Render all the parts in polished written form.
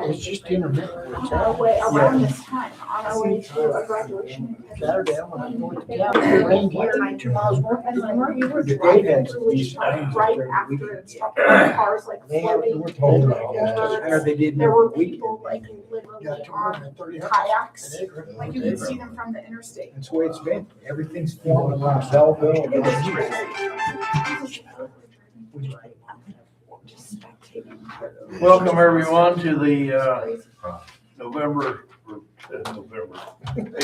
It's just intermittent. on our way around this time, on our way to a graduation. Saturday, I went up north to town, it rained here, 2 miles north. And then we were The driving day had to some Wichita decent right rains after it stopped, the cars like They floating. were told in about the this, they did There were a week. people like literally Got to on run at 30 kayaks, an acre. like you could see them from the interstate. That's the way it's been. Everything's falling around Belleville. It was crazy. Just spectating. Welcome everyone to the Crazy.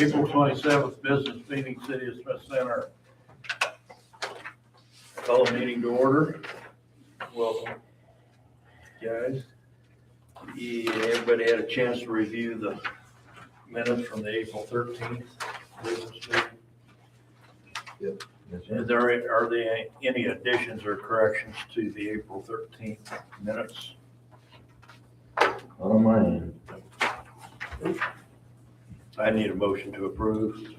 April 27th business meeting, City of Smith Center. Call the meeting to order. Welcome, guys. Yeah, everybody had a chance to review the minutes from the April 13th business meeting? Yep. Are there any additions or corrections to the April 13th minutes? On my end. I need a motion to approve.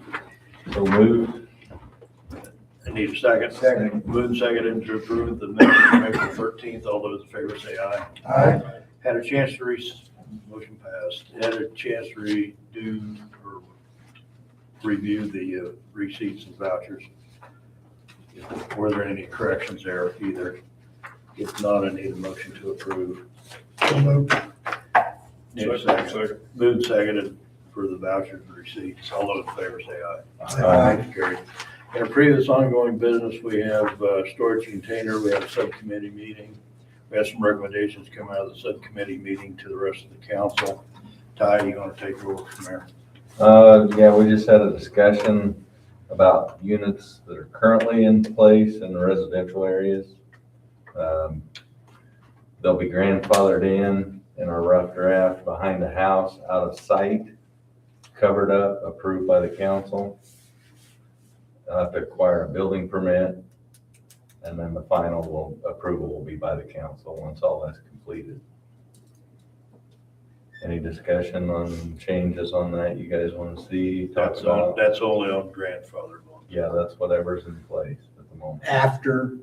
So moved. I need a second. Second. Moved and seconded to approve the minutes from April 13th. All those in favor say aye. Aye. Had a chance to motion passed. Had a chance to redo or review the receipts and vouchers. Were there any corrections there either? If not, I need a motion to approve. So moved. Need a second. Moved and seconded for the vouchers and receipts. All those in favor say aye. Aye. Carried. In a previous ongoing business, we have storage container, we have a subcommittee meeting. We have some recommendations come out of the subcommittee meeting to the rest of the council. Ty, you want to take over from there? Yeah, we just had a discussion about units that are currently in place in the residential areas. They'll be grandfathered in our rough draft behind the house, out of sight, covered up, approved by the council. They'll have to acquire a building permit, and then the final approval will be by the council once all that's completed. Any discussion on changes on that you guys want to see? Talk about? That's only on grandfathered ones Yeah, that's whatever's in place at the moment. After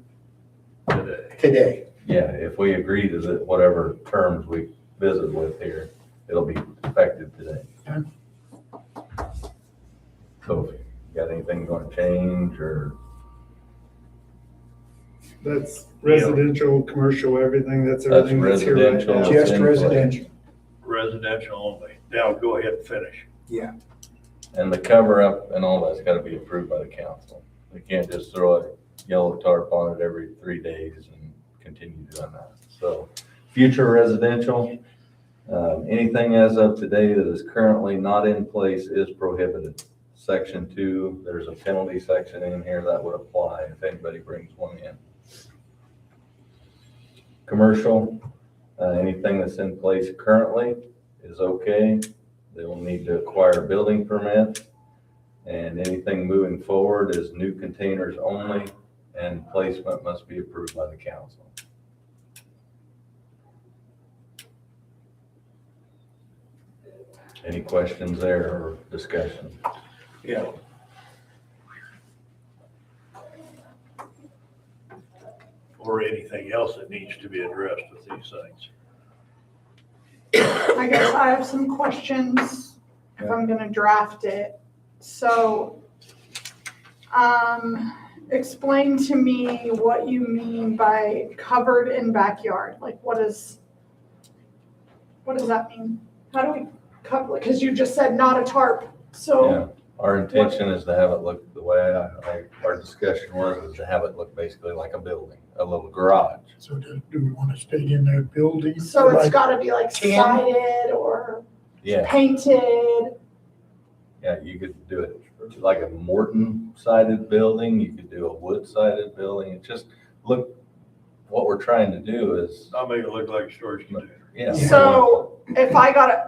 today. today. Yeah, if we agree to whatever terms we visit with here, it'll be effective today. Okay. So if you got anything going to change or? That's residential, commercial, everything, that's everything that's here right residential. now. Just in place. residential. Residential only. Now go ahead and finish. Yeah. And the cover up and all that's got to be approved by the council. They can't just throw a yellow tarp on it every 3 days and continue doing that. So future residential, anything as of today that is currently not in place is prohibited. Section 2, there's a penalty section in here that would apply if anybody brings one in. Commercial, anything that's in place currently is okay. They will need to acquire a building permit, and anything moving forward is new containers only, and placement must be approved by the council. Any questions there or discussion? Yeah. Or anything else that needs to be addressed with these things. I guess I have some questions if I'm gonna draft it. So, explain to me what you mean by covered in backyard. Like, what does that mean? How do we cover, because you just said not a tarp, so. Yeah, our intention is to have it look the way our discussion was, is to have it look basically like a building, a little garage. So do we want to stay in their building? So it's Like, gotta be like tan? sided or Yeah, painted. yeah, you could do it like a Morton sided building, you could do a wood sided building. It just look, what we're trying to do is, I'll make it look like a storage container. yeah. So if I got it,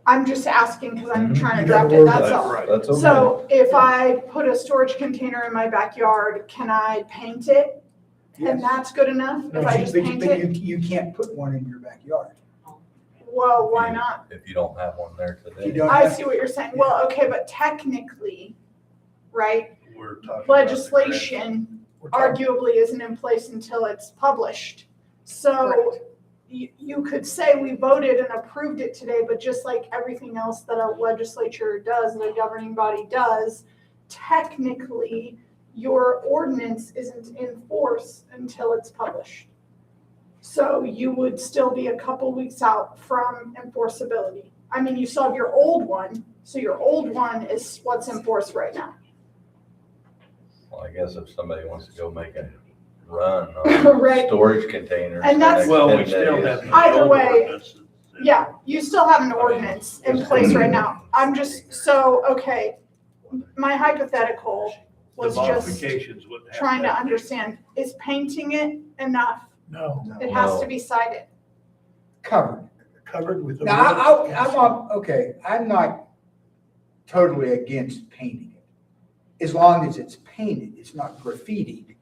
I'm just asking because I'm Mhm. trying to You draft gotta it, word that's that all. Right. That's okay. So if I put a storage container in my backyard, can I paint it? And Yes. that's good enough? No, If I just paint it? you can't put one in your backyard. Well, why not? If you don't have one there You today. don't I have see what you're saying. Well, okay, but technically, right, We're talking about the legislation we're talking- arguably isn't in place until it's published. So Correct. you could say we voted and approved it today, but just like everything else that a legislature does, that a governing body does, technically, your ordinance isn't in force until it's published. So you would still be a couple weeks out from enforceability. I mean, you still have your old one, so your old one is what's in force right now. Well, I guess if somebody wants to go make a run on Right. storage containers. And for that's- the Well, we next 10 still days. have. the Either old way, ordinance. Yeah, you still have an ordinance in place right now. I'm just, so, okay, my hypothetical The was just modifications would have. trying to understand, is painting it enough? No, It has to No. be sided. covered. Covered with. Now, I'm not, okay, I'm not totally against painting it. As long as it's painted, it's not graffitied.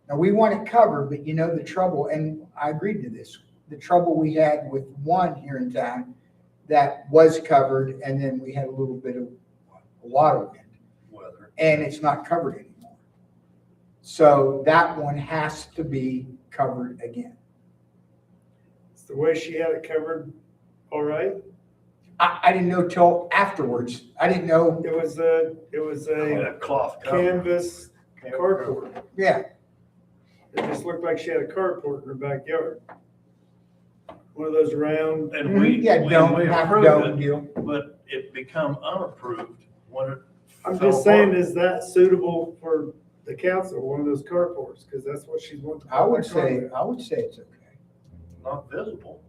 Now, we want it covered, but you know the trouble, and I agreed to this, the trouble we had with one here in town that was covered, and then we had a little bit of, a lot of wind, Weather. and it's not covered anymore. So that one has to be covered again. It's the way she had it covered, all right? I didn't know till afterwards. I didn't know, It was a That cloth cover. canvas carport. yeah, It just looked like she had a carport in her backyard. One of those round, And we, yeah, we don't have approved don't it, deal. but it become unapproved when it. I'm fell just saying, apart. is that suitable for the council, one of those carports? Because that's what she's wanting. to I would put back on say, there. I would say it's okay. Not visible.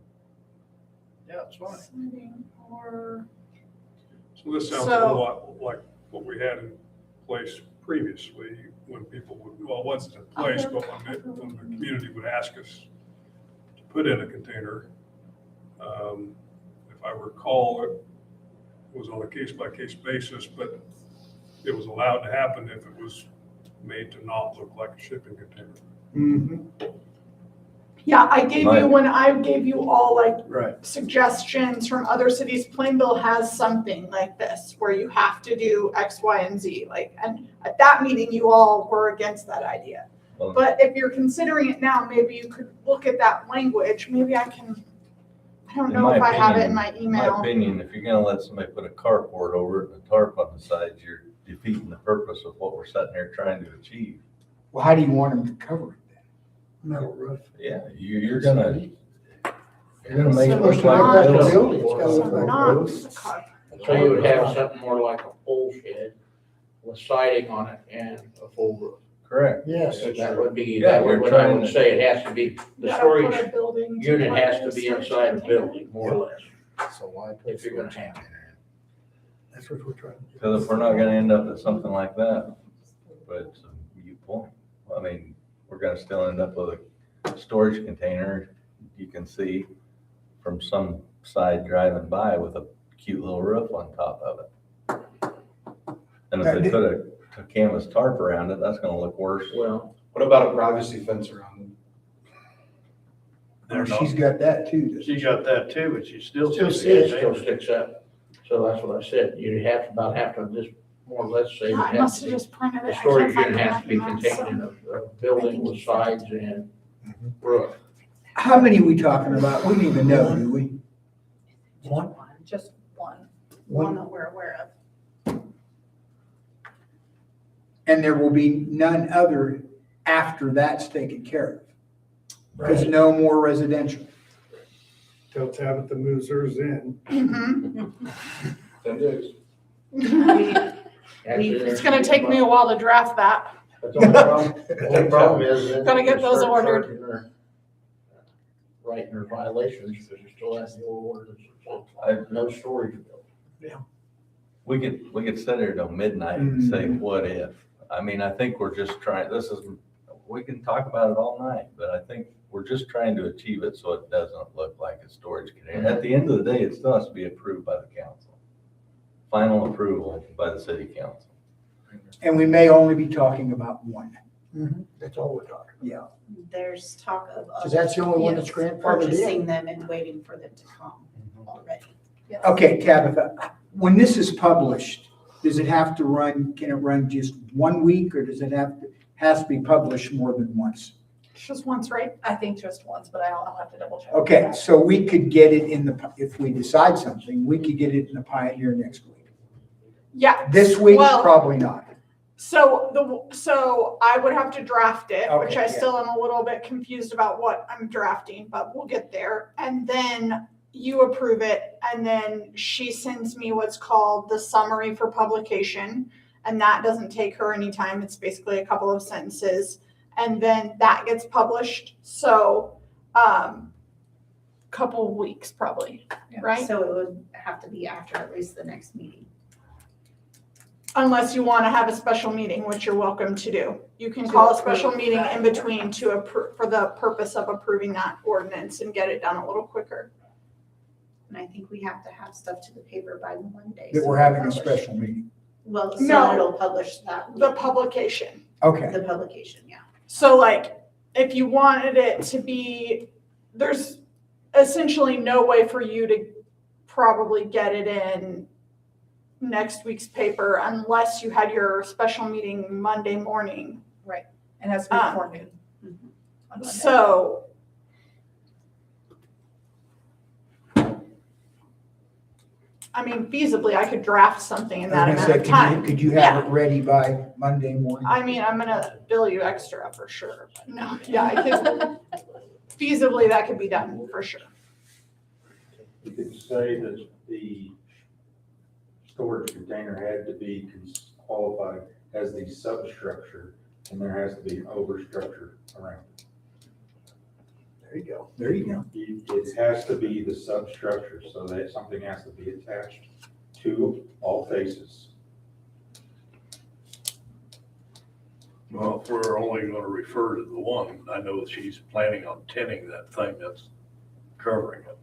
Yeah, it's fine. Siding or, So this sounds a So- lot like what we had in place previously, when people would, well, once it's in place, but when the community would ask us to put in a container. If I recall, it was on a case-by-case basis, but it was allowed to happen if it was made to not look like a shipping container. Mhm. yeah, I gave Right. you, when I gave you all like Right. suggestions from other cities, Plainville has something like this, where you have to do X, Y, and Z, like, and at that meeting, you all were against that idea. Well- But if you're considering it now, maybe you could look at that language, maybe I don't In know my if I have it in opinion- my In my email. opinion, if you're gonna let somebody put a carport over it and a tarp on the sides, you're defeating the purpose of what we're sitting here trying to achieve. Well, how do you want them to cover it then? Metal roof. Yeah, you're gonna make it So look it's like not- a building. It's gotta So look like not roofs. the car. So you would have something more like a pole shed with siding on it and a full roof. Correct. Yes. That would be, Yeah, that you're would, what I trying would to- say, it has to be, You the gotta put storage a building unit to has it, to be storage inside a container. building, more or less. So why? If you're gonna have it. That's what we're trying to do. Because if we're not gonna end up at something like that, but it's a mute point. I mean, we're gonna still end up with a storage container, you can see from some side driving by with a cute little roof on top of it. And if they put a canvas tarp around it, that's gonna look worse. Well, What about a privacy fence around them? They're not- She's got that too. She got that too, but she still. it still sticks up, so that's what I said, you have to about have to just more or less say. it I has must to have be- just printed it. The I can't storage find unit the has to be documents, contained in so- a building with sides and roof. How many we talking about? We don't even know, do we? One? Just one One. that we're aware of. And there will be none other after that's taken care of. Because no more residential. Tell Tabitha moves hers in. Mhm. 10 days. Actually, It's gonna take me a while to draft that. But the only problem, the only problem is then. Gotta get you those start ordered. charging her, writing her violations, because you still have the old ordinance, so no storage building. We could sit here till midnight and say, what if? I mean, I think we're just trying, we can talk about it all night, but I think we're just trying to achieve it so it doesn't look like a storage container. At the end of the day, it still has to be approved by the council. Final approval by the city council. And we may only be talking about one. That's all we're talking. Yeah. There's talk of. Because that's the only one that's yes, grandfathered in. Purchasing them and waiting for them to come already. Okay, Tabitha, when this is published, does it have to run, can it run just 1 week or does it has to be published more than once? It's just once, right? I think just once, but I'll have to double check. Okay, so we could get it in the, if we decide something, we could get it in the Pioneer next week. Yeah. This week, Well, probably not. so I would have to draft it, which Okay, I yeah. still am a little bit confused about what I'm drafting, but we'll get there. And then you approve it, and then she sends me what's called the summary for publication. And that doesn't take her any time. It's basically a couple of sentences. And then that gets published. So, couple of weeks probably, right? So it would have to be after at least the next meeting. Unless you want to have a special meeting, which you're welcome to do. You can call a special meeting in between for the purpose of approving that ordinance and get it done a little quicker. And I think we have to have stuff to the paper by Monday. That so we're having a publish. special meeting. Well, so No. it'll publish that. The week. publication. Okay, The publication, yeah. So like, if you wanted it to be, there's essentially no way for you to probably get it in next week's paper unless you had your special meeting Monday morning. And it has to be before noon. on Monday. So I mean, feasibly, I could draft something in I that was amount gonna of say, time. could you have it ready by Monday morning? I mean, I'm gonna bill you extra for sure. But no, yeah, I could, feasibly, that could be done for sure. You could say that the storage container had to be qualified as the substructure, and there has to be an overstructure around it. There you go, there you go. It has to be the substructure, so that something has to be attached to all faces. Well, if we're only gonna refer to the one, I know she's planning on tinning that thing that's covering it.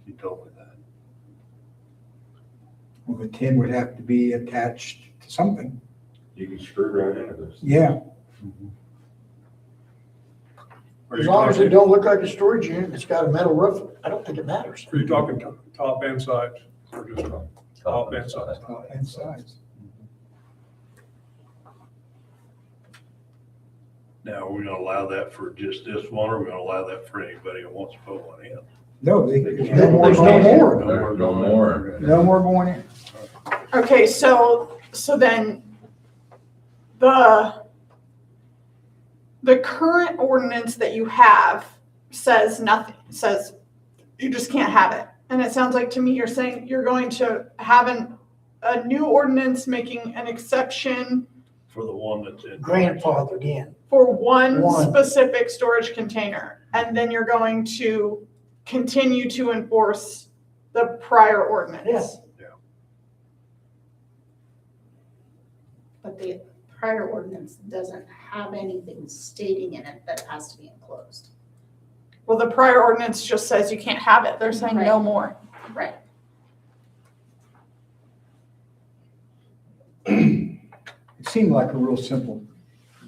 She told me that. Well, the tin would have to be attached to something. You can screw right into this. Yeah, Are As you long as it talking, don't look like a storage unit, it's got a metal roof, I don't think it matters. Are you talking top and sides or just top and sides? and size. now, are we gonna allow that for just this one, or are we gonna allow that for anybody who wants to put one in? No, They there's can't- no more There's no going in. more. There's no more. No more going in. Okay, so then the current ordinance that you have says nothing, says you just can't have it. And it sounds like to me you're saying you're going to have a new ordinance making an exception For the one that's in. Grandfathered in. for one One. specific storage container. And then you're going to continue to enforce the prior ordinance. Yes. But the prior ordinance doesn't have anything stating in it that it has to be enclosed. Well, the prior ordinance just says you can't have it. They're saying no Right. more. Right. It seemed like a real simple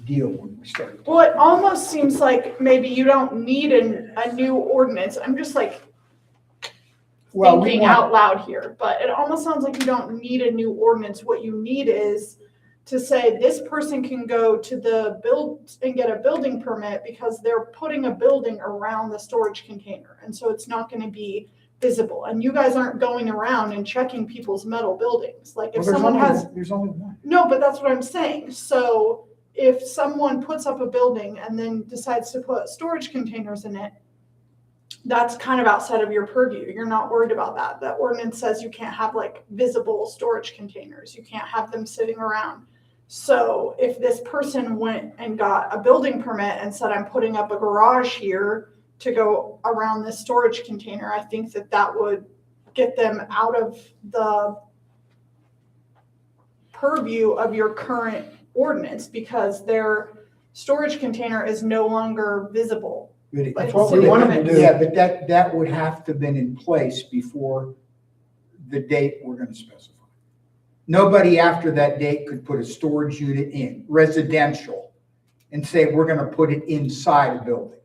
deal when we started. Well, it almost seems like maybe you don't need a new ordinance. I'm just like Well, we thinking want, out loud here, but it almost sounds like you don't need a new ordinance. What you need is to say this person can go to the build and get a building permit because they're putting a building around the storage container. And so it's not going to be visible. And you guys aren't going around and checking people's metal buildings. Like if well, someone has, there's only one. no, but that's what I'm saying. So if someone puts up a building and then decides to put storage containers in it, that's kind of outside of your purview. You're not worried about that. The ordinance says you can't have like visible storage containers. You can't have them sitting around. So if this person went and got a building permit and said, I'm putting up a garage here to go around this storage container, I think that that would get them out of the purview of your current ordinance because their storage container is no longer visible. But it- That's what we want them to do. Yeah, but that would have to have been in place before the date we're gonna specify. Nobody after that date could put a storage unit in, residential, and say, we're gonna put it inside a building.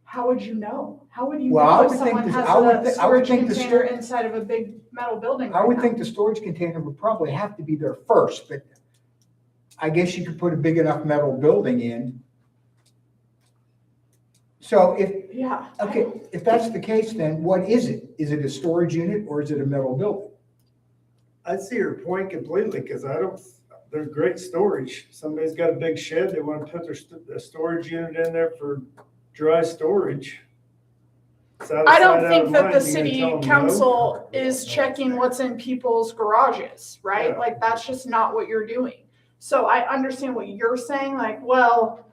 How would you know? How would you Well, I know if would think someone this- has I would a thi- I would storage think the container stor- inside of a big metal building? I right would now? think the storage container would probably have to be there first, but I guess you could put a big enough metal building in So if, Yeah. okay, if that's the case, then what is it? Is it a storage unit or is it a metal building? I see your point completely, because they're great storage. Somebody's got a big shed, they want to put their storage unit in there for dry storage. It's out of I don't sight, out think of that mind. the You gonna city tell them no? council is checking what's in people's garages, right? Yeah. Like, that's just not what you're doing. So I understand what you're saying, like, well,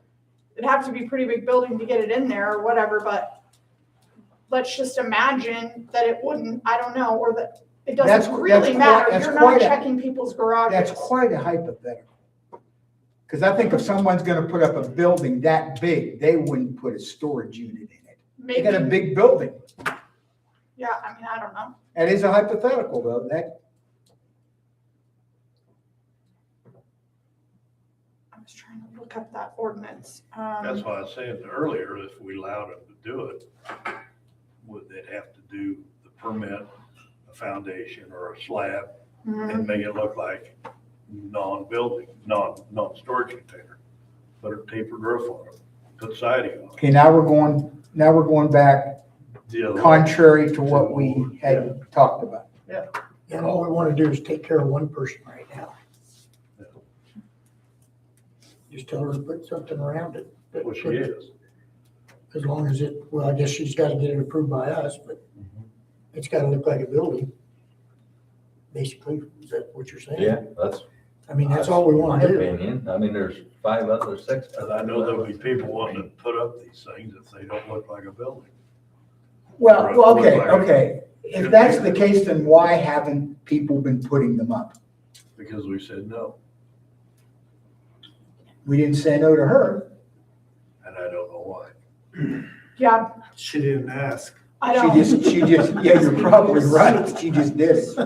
it'd have to be a pretty big building to get it in there or whatever, but let's just imagine that it wouldn't, I don't know, or that it That's- doesn't really that's matter. quite- that's You're not quite a- checking people's garages. That's quite a hypothetical. Because I think if someone's gonna put up a building that big, they wouldn't put a storage unit in it. They got a Maybe, big building. yeah, I mean, I don't know. That is a hypothetical though, that, I was trying to look up that ordinance. That's why I was saying earlier, if we allowed them to do it, would they have to do the permit, a foundation or a slab, mhm. and make it look like non-building, non-storage container? Put a tapered roof on it, put siding on it. okay, now we're going back The other way. contrary to what we had talked about. And all we want to do is take care of one person right now. Just tell her to put something around it. Well, she is. As long as it, well, I guess she's got to get it approved by us, but it's got to look like a building. Basically, is that what you're saying? Yeah, that's I mean, that's all we my want to do. opinion. I mean, there's 6. And I know there'll be people wanting to put up these things if they don't look like a building. Well, okay. If that's the case, then why haven't people been putting them up? Because we said no, We didn't say no to her. and I don't know why. Yeah, She didn't ask. I don't. She just, yeah, you're probably right. She just did it.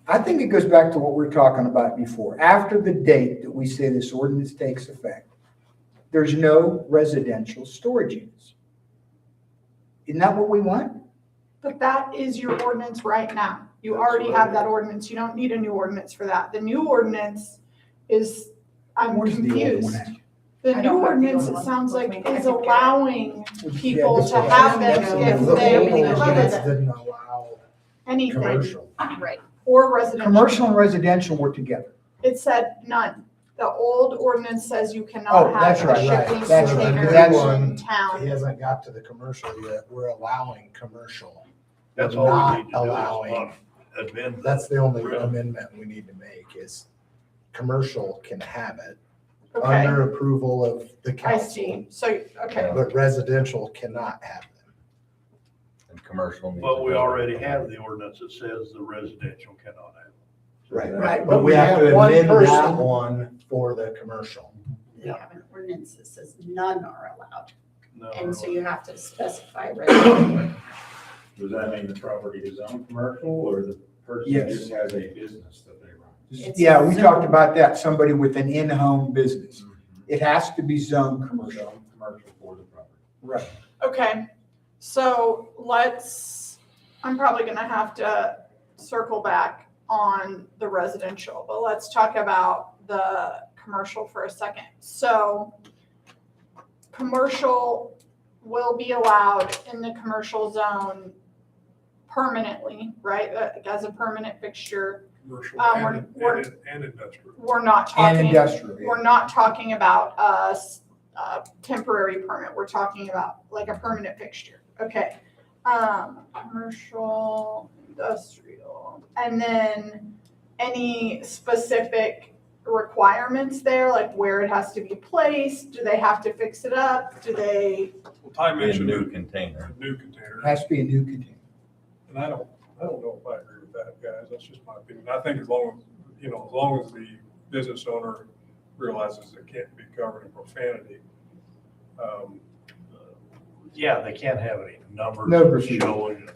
I think it goes back to what we were talking about before. After the date that we say this ordinance takes effect, there's no residential storage units. Isn't that what we want? But that is your ordinance right now. You already have that ordinance. You don't need a new ordinance for that. The new ordinance is, I'm Where's the old confused. one at? The I new don't have the ordinance, old it one sounds with like, me. I is can get it. allowing people this to one. have them if they permit Didn't allow anything commercial. Right. or residential. Commercial and residential were together. It said none. The old ordinance says you Oh, cannot that's have a right, right. shipping That's right. container That's- in He town. hasn't got to the commercial yet. We're allowing commercial. That's all we Not need to do allowing. is amend That's the only Really? amendment we need to make is commercial can have it Okay, under approval of the I council. see. So, okay. But residential cannot have them. And commercial. needs But to we go. already have the ordinance that says the residential cannot have it. Right, But we have to one amend that person. one for the commercial. We have an ordinance that says none are allowed. No, And so you have to specify residential. Does that mean the property is owned commercial or the person Yes. just has a business that they run? It's Yeah, we zoned. talked about that, somebody with an in-home business. It has to be zoned commercial. Zone commercial for the property. Right. Okay, so I'm probably gonna have to circle back on the residential, but let's talk about the commercial for a second. So commercial will be allowed in the commercial zone permanently, right? As a permanent fixture. Commercial we're- and industrial. We're not And talking, industrial, yeah. we're not talking about a temporary permit. We're talking about like a permanent fixture. Okay. Commercial, industrial, and then any specific requirements there, like where it has to be placed? Do they have to fix it up? Do they? Well, Ty Be a mentioned new a container. new container, It has to be a new container. and I don't know if I agree with that, guys. That's just my opinion. I think as long as the business owner realizes it can't be covered in profanity, Yeah, they can't have any No numbers graffiti. showing,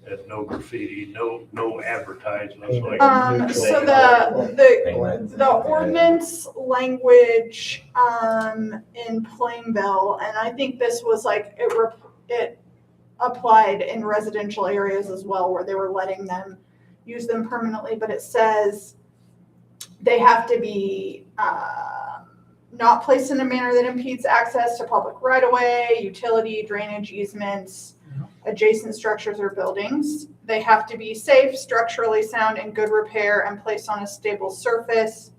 and no graffiti, no advertisements like. So the ordinance language, in Plainville, and I think this was like, it applied in residential areas as well, where they were letting them use them permanently, but it says They have to be, not placed in a manner that impedes access to public right-of-way, utility, drainage easements, adjacent structures or buildings. They have to be safe, structurally sound, in good repair, and placed on a stable surface.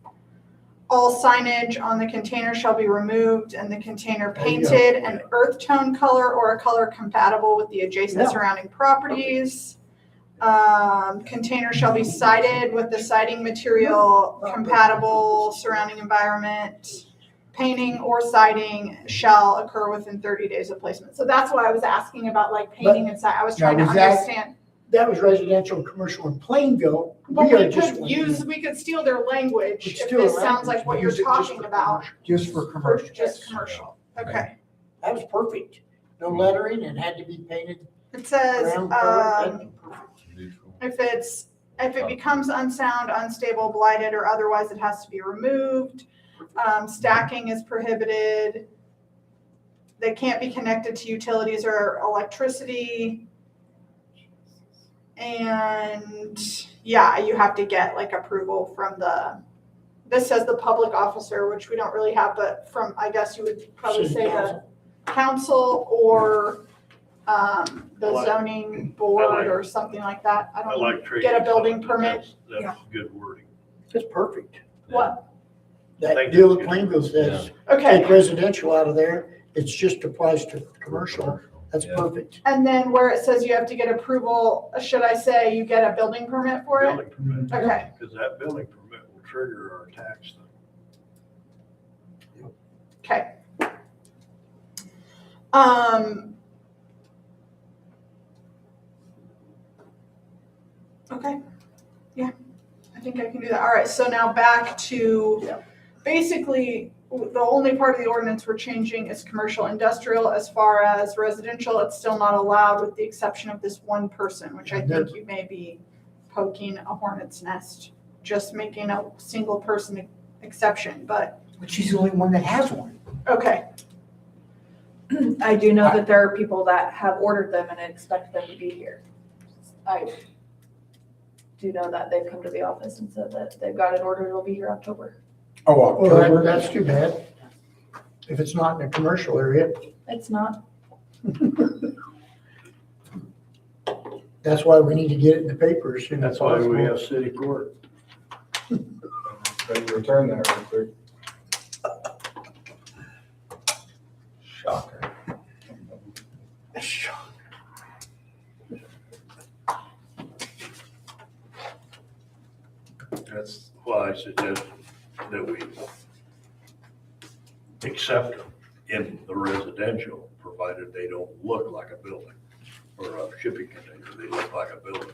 All signage on the container shall be removed and the container There you go. painted an earth tone color or a color compatible with the adjacent Yeah. surrounding properties. Container shall be sided with the siding material compatible surrounding environment. Painting or siding shall occur within 30 days of placement. So that's why I was asking about like painting and I was Now, trying to was that- understand. That was residential and commercial in Plainville. But We are we just could use, we could steal their language It's if still this a sounds language. like what We you're use it just talking for about. Just for For commercial. just commercial. Okay. That was perfect. No lettering and had to be painted It says, ground color. That'd be perfect. if it becomes unsound, unstable, blighted, or otherwise it has to be removed. Stacking is prohibited. They can't be connected to utilities or electricity. And yeah, you have to get like approval from this says the public officer, which we don't really have, but from, I guess you would probably City say the council or the zoning board or something like that. I I don't like Tracy's get a building thought that permit. That's good wording. That's perfect. What? That Thank deal you. that Plainville says, Okay, take residential out of there, it's just applies to commercial. That's Yeah. perfect. and then where it says you have to get approval, should I say you get a building permit for it? Building permit. Okay. Because that building permit will trigger our tax thing. Okay. Okay, yeah, I think I can do that. All right, so now back to, basically, the only part of the ordinance we're changing is commercial industrial. As far as residential, it's still not allowed with the exception of this one person, which I think you may be poking a hornet's nest, just making a single person exception, but, But she's the only one that has one. okay. I do know that there are people that have ordered them and expect them to be here. I do know that they've come to the office and said that they've got it ordered, it'll be here October. Oh, Well, October. that's too bad. If it's not in a commercial area, It's not, that's why we need to get it in the paper as soon as That's why we possible. have city court. Ready to return that real quick. Shocker. That's why I suggest that we accept them in the residential, provided they don't look like a building or a shipping container. They look like a building.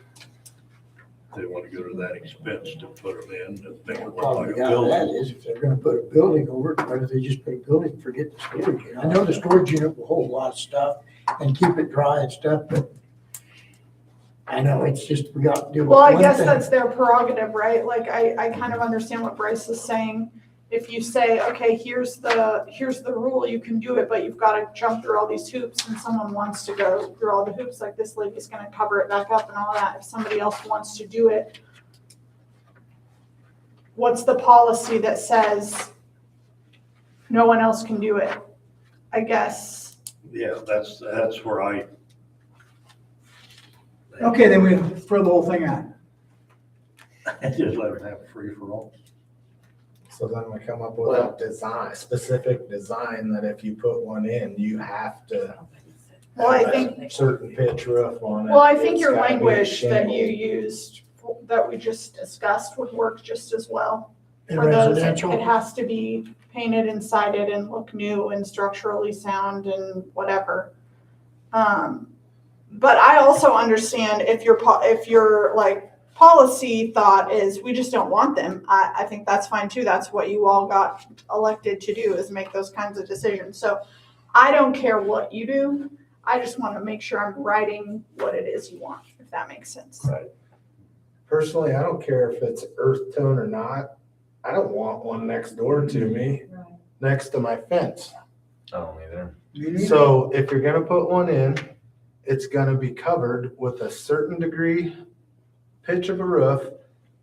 They want to go to that expense to put them in and make it look Problem like we a got with that building. is if they're gonna put a building over it, why do they just put a building, and forget the storage unit? I know the storage unit will hold a lot of stuff and keep it dry and stuff, but I know it's just, we got to deal with Well, I one guess thing. that's their prerogative, right? Like, I kind of understand what Bryce is saying. If you say, okay, here's the rule, you can do it, but you've got to jump through all these hoops and someone wants to go through all the hoops, like this lady's gonna cover it back up and all that. If somebody else wants to do it, what's the policy that says no one else can do it? I guess. Yeah, that's where I. Okay, then we throw the whole thing out. Just let them have free for all. So then we come up with a design, specific design that if you put one in, you have to Well, I have think- a certain pitch roof on it. Well, I think It's your gotta be language that you shingled. used, that we just discussed would work just as well. In For those, it residential, has to be painted and sided and look new and structurally sound and whatever. But I also understand if your like policy thought is, we just don't want them, I think that's fine too. That's what you all got elected to do, is make those kinds of decisions. So I don't care what you do. I just want to make sure I'm writing what it is you want, if that makes sense. Personally, I don't care if it's earth tone or not. I don't want one next door to me, next to my fence. I don't either. So if you're gonna put one in, it's gonna be covered with a certain degree pitch of a roof.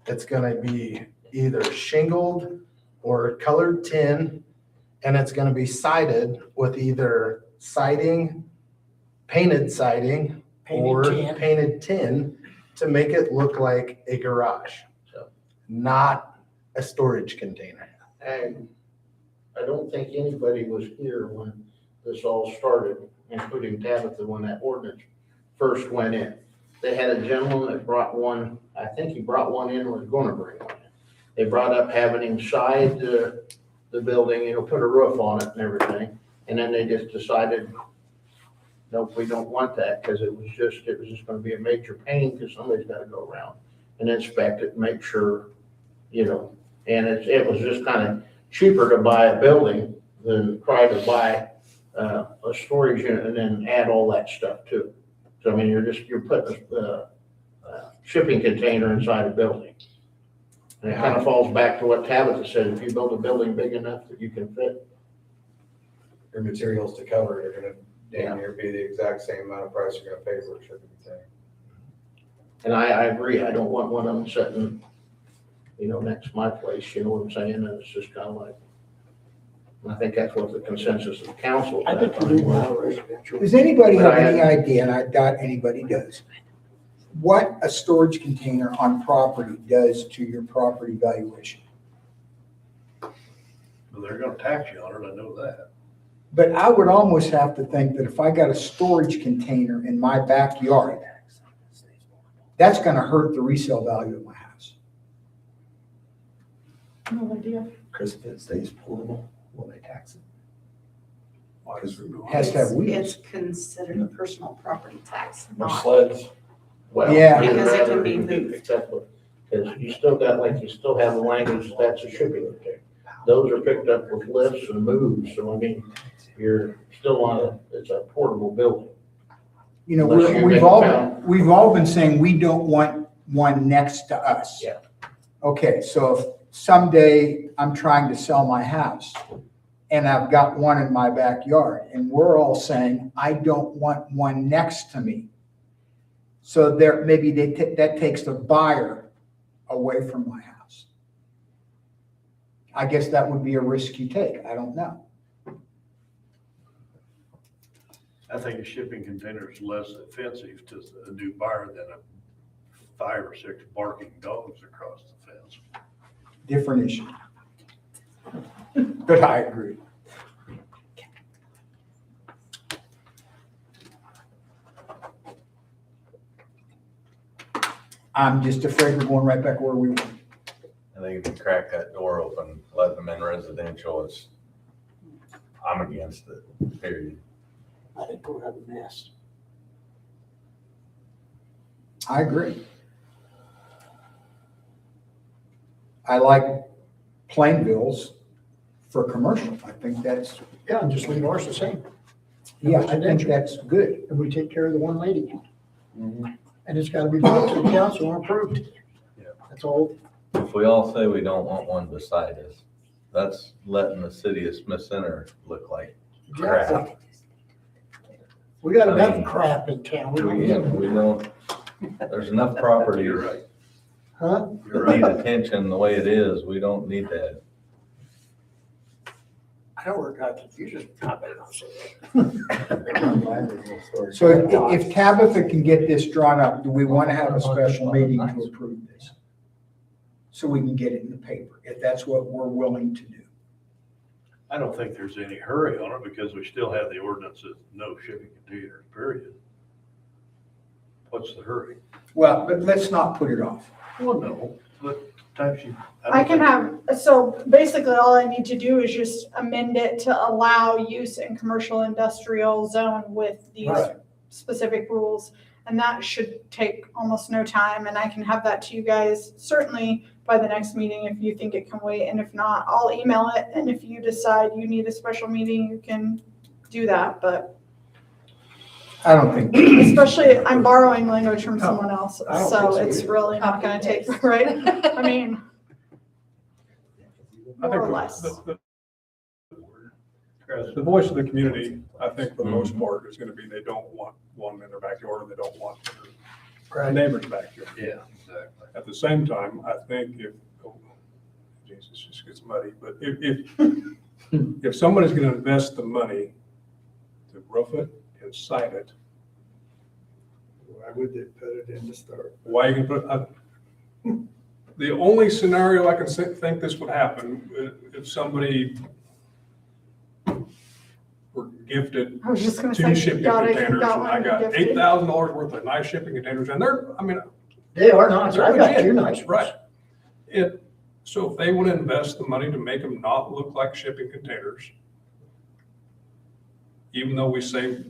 It's gonna be either shingled or colored tin, and it's gonna be sided with either siding, painted siding, or Painted tin. painted tin to make it look like a garage, not a storage container. And I don't think anybody was here when this all started, including Tabitha, when that ordinance first went in. They had a gentleman that brought one, I think he brought one in, was gonna bring one in. They brought up having him side the building, put a roof on it and everything. And then they just decided, nope, we don't want that, because it was just gonna be a major pain, because somebody's gotta go around and inspect it, make sure, and it was just kind of cheaper to buy a building than try to buy a storage unit and then add all that stuff to it. So, I mean, you're putting a shipping container inside a building. And it kind of falls back to what Tabitha said, if you build a building big enough that you can fit. Your materials to cover it are gonna damn near be the exact same amount of price you're gonna pay for a shipping container. And I agree, I don't want one of them sitting, next to my place, you know what I'm saying? And it's just kind of like, and I think that's what the consensus of the council. I think we do now residential. Does anybody have any idea, and I doubt anybody does, what a storage container on property does to your property valuation? But they're gonna tax you on it, I know that. But I would almost have to think that if I got a storage container in my backyard, that's gonna hurt the resale value of my house. No idea. Chris, if it stays portable, will they tax it? Has to have wheels. It's considered a personal property tax, Or not. sleds. Well, Yeah. either Because it that can or be you moved. exactly, because you still have the language, that's a shipping container. Those are picked up with lifts and moves, so I mean, you're still it's a portable building. You know, Unless you we've make all, a we've all been saying we don't want one next to us. Yeah. Okay, so if someday I'm trying to sell my house and I've got one in my backyard and we're all saying, I don't want one next to me. So there, maybe that takes the buyer away from my house. I guess that would be a risk you take. I don't know. I think a shipping container is less offensive to a new buyer than a 5 or 6 barking dogs across the fence. Different issue. But I agree. I'm just afraid we're going right back where we were. I think if you crack that door open, let them in residential, I'm against it, period. I think we'll have a mess. I agree. I like plain bills for commercial. I think that's, Yeah, and just leave ours the same. yeah, I think that's good. And we take care of the one lady. And it's gotta be brought to the council and approved. Yeah. That's all. If we all say we don't want one beside us, that's letting the city of Smith Center look like crap. We got I enough mean, crap in town. We don't need We don't, there's enough property You're right. Huh? You're that need right. attention the way it is. We don't need that. I know we're got confusion. So if Tabitha can get this drawn up, do we want to have a special meeting to approve this? So we can get it in the paper, if that's what we're willing to do. I don't think there's any hurry on it because we still have the ordinance of no shipping containers, period. What's the hurry? Well, but let's not put it off. Well, no, but times you. I can have, so basically all I need to do is just amend it to allow use in commercial industrial zone with these Right. specific rules. And that should take almost no time, and I can have that to you guys certainly by the next meeting if you think it can wait, and if not, I'll email it, and if you decide you need a special meeting, you can do that, but I don't think. especially, I'm borrowing language from someone else, I don't so think so it's really not gonna take, right? I mean, I more think or less. The voice of the community, I think for the most part, is gonna be they don't want one in their backyard, and they don't want their neighbor's backyard. Yeah, exactly. At the same time, I think if It just gets muddy, but if somebody's gonna invest the money to roof it and site it, Why would they put it in to start? why are you gonna put, the only scenario I can think this would happen, if somebody were gifted I was just gonna 2 say, shipping got it, containers, got and I one got gifted. $8,000 worth of nice shipping containers, and they're, I mean, They are nice. they're I've got legit, two nice ones. right? So if they want to invest the money to make them not look like shipping containers, even though we say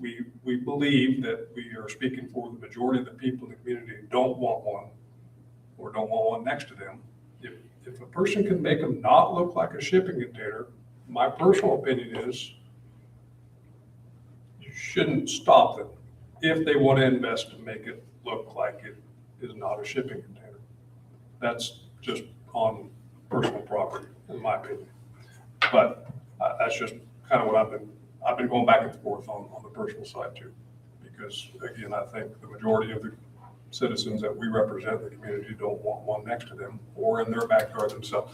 we believe that we are speaking for the majority of the people in the community who don't want one or don't want one next to them, if a person can make them not look like a shipping container, my personal opinion is you shouldn't stop them if they want to invest to make it look like it is not a shipping container. That's just on personal property, in my opinion. But that's just kind of what I've been going back and forth on the personal side too. Because again, I think the majority of the citizens that we represent in the community don't want one next to them or in their backyard themselves.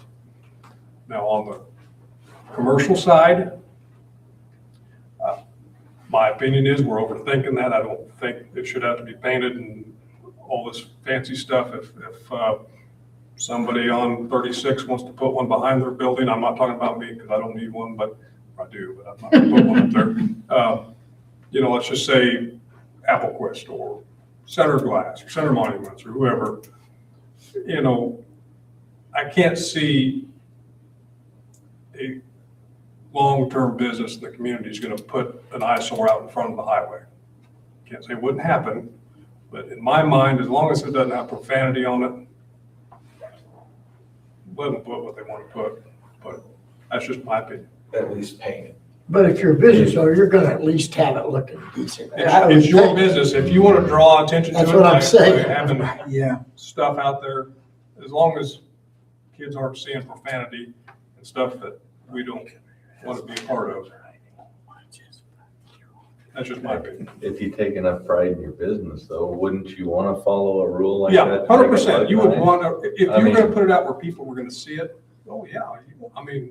Now, on the commercial side, my opinion is we're overthinking that. I don't think it should have to be painted and all this fancy stuff. If somebody on 36 wants to put one behind their building, I'm not talking about me because I don't need one, but I do, but I'm not gonna put one up there. Let's just say Applequist or Center Glass or Center Monuments or whoever, I can't see a long-term business in the community is going to put an eyesore out in front of the highway. Can't say it wouldn't happen, but in my mind, as long as it doesn't have profanity on it, let them put what they want to put, but that's just my opinion. At least paint it. But if you're a business owner, you're gonna at least have it looking decent. I would It's your think. business. If you want to draw attention to it. That's what I'm by saying. Having Yeah. stuff out there, as long as kids aren't seeing profanity and stuff that we don't want to be a part of. That's just my opinion. If you take enough pride in your business though, wouldn't you want to follow a rule like Yeah, that? 100%. You would want to, if I you're mean- going to put it out where people were going to see it, oh yeah.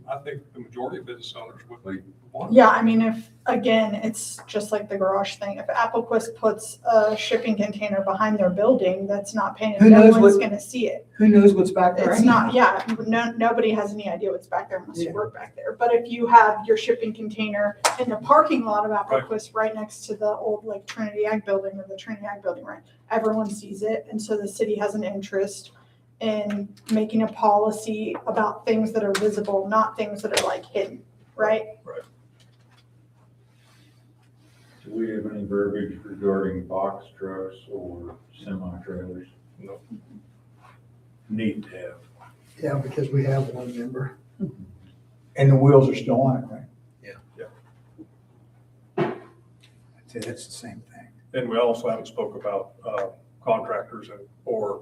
I think the majority of business owners would want it. Yeah, I mean, if, again, it's just like the garage thing. If Applequist puts a shipping container behind their building that's not painted, Who no knows one's what- gonna see it. Who knows what's back there? It's anyhow? not, yeah, nobody has any idea what's back there unless you Yeah. work back there. But if you have your shipping container in the parking lot of Applequist right next to the old like Trinity Ag building or the Trinity Ag building, right? Everyone sees it. And so the city has an interest in making a policy about things that are visible, not things that are like hidden, right? Do we have any verbiage regarding box trucks or semi-trailers? Need to have. Yeah, because we have one member. And the wheels are still on it, right? Yeah. I'd say that's the same thing. And we also haven't spoke about contractors or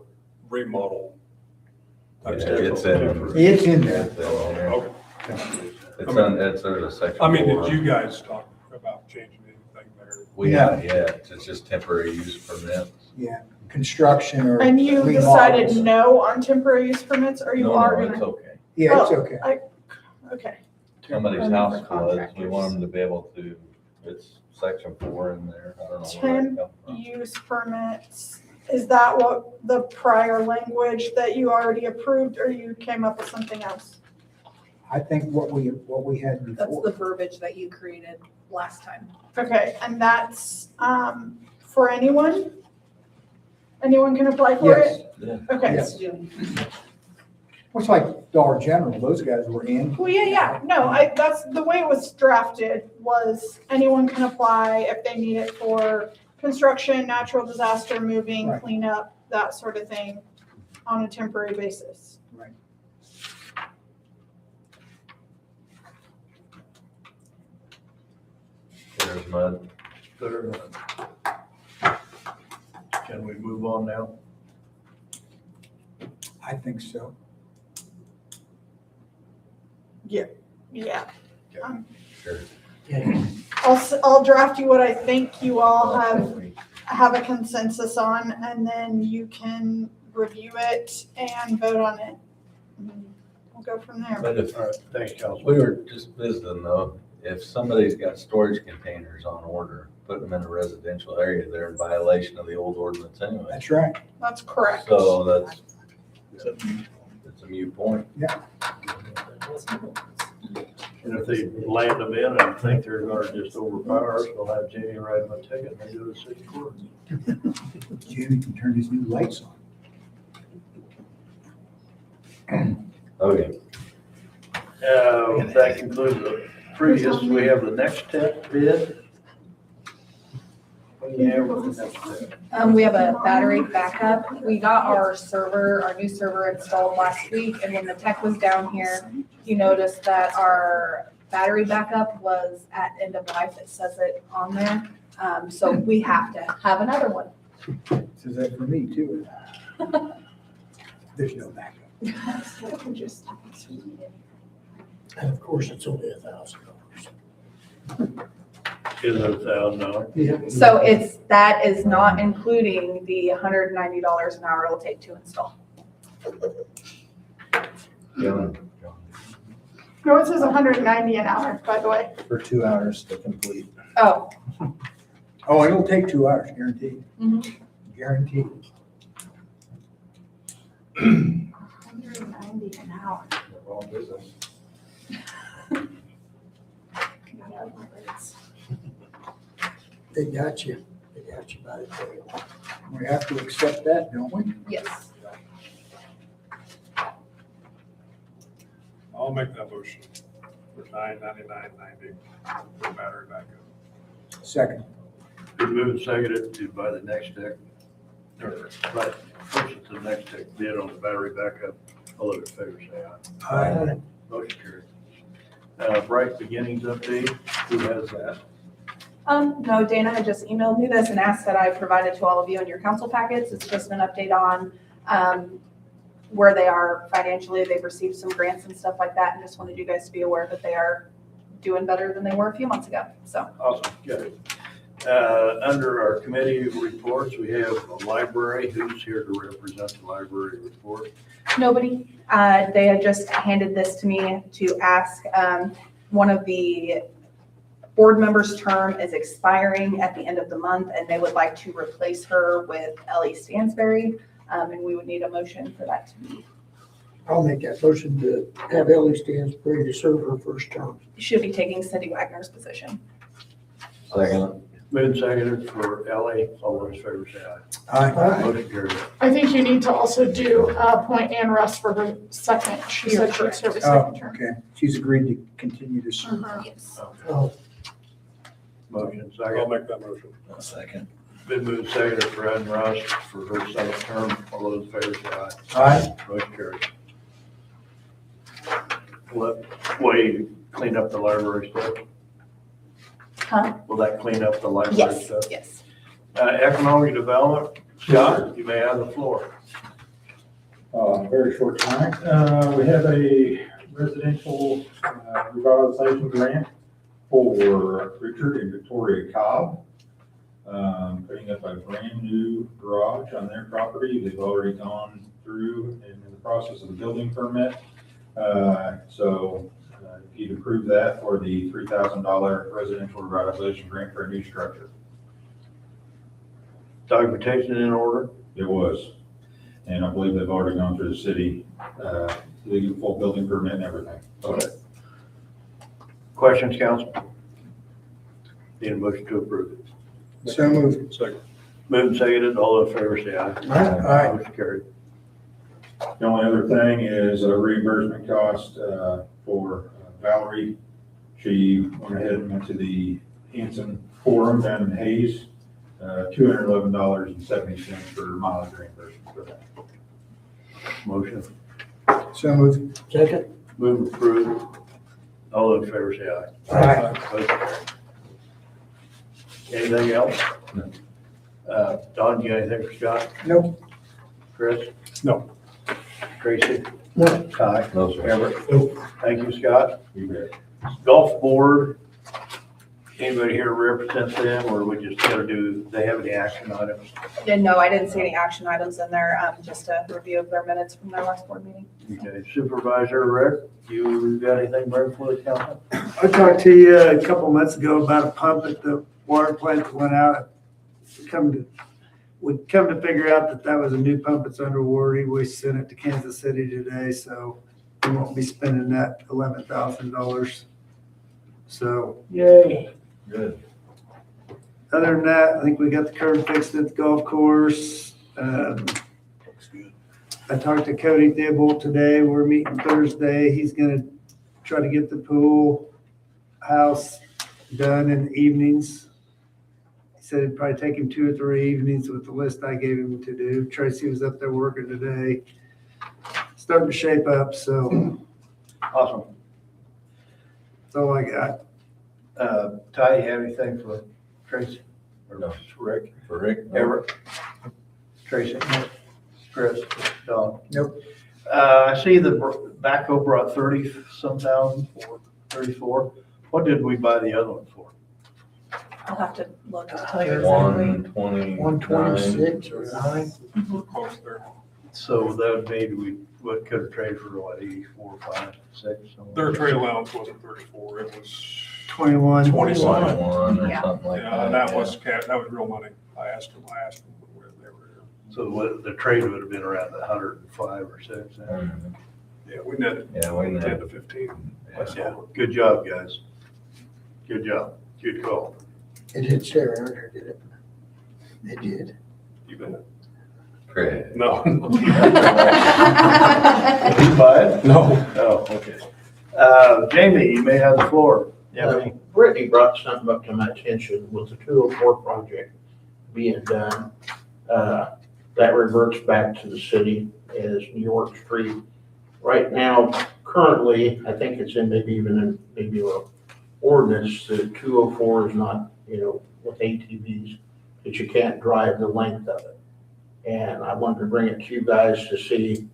remodel. Yeah, type it's stuff. in. It's in there. It's in there. Okay. It's there's a section. I mean, did for- you guys talk about changing anything there? We have, yeah, it's just temporary use permits. Yeah, construction or. And you remodels. decided no on temporary use permits, or you No, are no, it's gonna? okay. Yeah, it's Oh, okay. Okay, Somebody's Only house for floods, we contractors. want them to be able to, it's section 4 in there, I don't know where that come from. use permits, is that what the prior language that you already approved, or you came up with something else? I think what we had That's before. the verbiage that you created last time. Okay, and that's, for anyone? Anyone can apply for Yes, it? Yeah. Okay. yes. It's like Dollar General, those guys were in. Well, yeah, no, that's, the way it was drafted was anyone can apply if they need it for construction, natural disaster, moving, Right. cleanup, that sort of thing on a temporary basis. Right. There's mud. Can we move on now? I think so. Yeah. Sure. I'll draft you what I think you all have a consensus on, and then you can review it and vote on it. we'll go from there. But if All right, thanks, Council. we were just visiting though, if somebody's got storage containers on order, put them in a residential area, they're in violation of the old ordinance anyway. That's right. That's correct. So that's, it's a moot point. And if they land them in and think they're gonna just overpower us, we'll have Jamie write them a ticket and they do the city court. Jamie can turn his new lights on. Okay. That concludes the previous. We have the next tech bid. What do you have with the next tech? We have a battery backup. We got our server, our new server installed last week, and when the tech was down here, you noticed that our battery backup was at end of life. It says it on there. So we have to have another one. Says that for me too. There's no backup. And of course, it's only $1,000. Is it $1,000? Yeah. So that is not including the $190 an hour it'll take to install. Yeah. No, it says 190 an hour, by the way. For 2 hours to complete. Oh, Oh, it'll take 2 hours, guaranteed. Mhm. Guaranteed. 190 an hour. Wrong business. They got you. They got you by the tail. We have to accept that, don't we? yes. I'll make that motion for $999.90 for battery backup. Second. Been moved and seconded to buy the next tech. Or, right, first it's the next tech bid on the battery backup. All those in favor say aye. Aye. Motion carried. Bright Beginnings update, who has that? No, Dana had just emailed me this and asked that I provide it to all of you in your council packets. It's just an update on, where they are financially. They've received some grants and stuff like that, and just wanted you guys to be aware that they are doing better than they were a few months ago, so. Awesome, good. Under our committee reports, we have a library. Who's here to represent the library report? Nobody. They had just handed this to me to ask. One of the board members' term is expiring at the end of the month, and they would like to replace her with Ellie Stansberry. And we would need a motion for that to be. I'll make that motion to have Ellie Stansbury to serve her first term. She'll be taking Cindy Wagner's position. Second. Moved and seconded for LA. All those in favor say aye. Aye. Motion carried. I think you need to also do appoint Ann Russ for her second. She said she'd serve a Oh, second term. okay. She's agreed to continue to serve. Yes. Oh, Motion I'll second. make that motion. Second. Been moved and seconded for Ann Russ for her second term. All those in favor say aye. Aye. Motion carried. Will you clean up the library stuff? Huh? Will that clean up the library Yes, stuff? yes. Economic development, Scott, you may have the floor. Very short time. We have a residential revitalization grant for Richard and Victoria Cobb. Putting up a brand new garage on their property. They've already gone through and in the process of a building permit. So if you'd approve that for the $3,000 residential revitalization grant for a new structure. Documentation in order? It was. And I believe they've already gone through the city, legal full building permit and everything. Okay. Questions, council? Need a motion to approve. So moved. Second. Moved and seconded, all those in favor say aye. Aye. Motion carried. The only other thing is a reimbursement cost for Valerie. She went ahead and went to the Hanson Forum down in Hayes, $211.70 for mileage reimbursement for that. Motion. So moved. second? Move approved. All those in favor say aye. Aye. Motion carried. Anything else? No. Don, you got anything for Scott? Nope. Chris? No. Tracy? No. Ty? No, sir. Everett? Thank you, Scott. You bet. Golf board, Anybody here represent them, or we just gotta do, they have any action items? Yeah, no, I didn't see any action items in there, just a review of their minutes from their last board meeting. Okay, Supervisor Rick, you got anything to bring for the council? I talked to you a couple months ago about a pump at the water plant that went out. We come to figure out that that was a new pump that's under warranty. We sent it to Kansas City today, so we won't be spending that $11,000. So Yay. Good. other than that, I think we got the curb fixed at the golf course. I talked to Cody Thibault today. We're meeting Thursday. He's gonna try to get the pool house done in the evenings. He said it'd probably take him 2 or 3 evenings with the list I gave him to do. Tracy was up there working today. Starting to shape up, so Awesome. that's all I got. Ty, you have anything for Tracy? Or No. Rick? For Rick? Everett? Tracy? Chris? Don? Nope. I see the backhoe brought 30-some thousand for 34. What did we buy the other one for? I'll have to look to tell you exactly. 120. 126 or 9. We're close there. So that would mean we could have traded for what, 84, 5, 6? Their trade allowance wasn't 34, it was 21. 27. 21 or Yeah. something like that. Yeah, and that was cash, that was real money. I asked them where they were. So the trade would have been around 105 or 6. Mhm. Yeah, we netted Yeah, we know. 10 to 15. Yeah, good job, guys. Good job. Good call. It did stay around here, did it? It did. You bet. Great. No. Did you buy it? No. Oh, okay. Jamie, you may have the floor. Yeah, Brittany brought something up to my attention with the 204 project being done. That reverts back to the city as New York Street. Right now, currently, I think it's in maybe a ordinance that 204 is not, with ATVs, that you can't drive the length of it. And I wanted to bring it to you guys to see